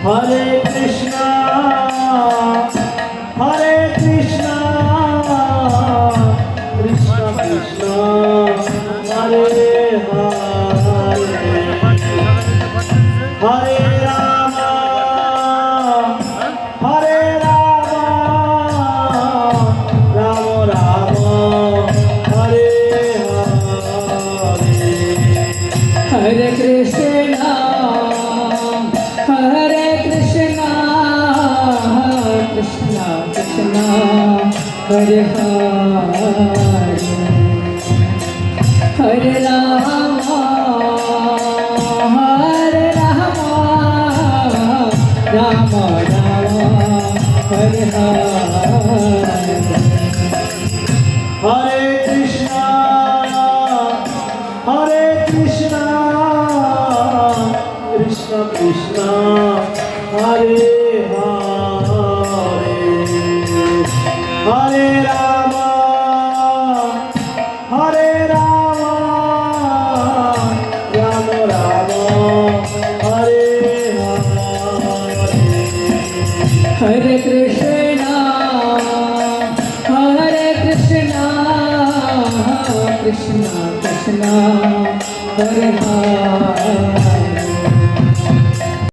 Hare Krishna, Hare Krishna, Krishna Krishna, Hare Hare, Hare Rama, Hare Rama, Rama Rama, Hare Hare, Hare Krishna, Hare Krishna, Krishna Krishna, Hare Hare, Hare Rama, Hare Rama, Rama Rama, Hare Hare. Hare Krishna, Hare Krishna, Krishna Krishna, Hare Hare, Hare Rama, Hare Rama, Rama Rama, Hare Hare. Hare Krishna, Hare Krishna, Krishna Krishna, Hare Hare.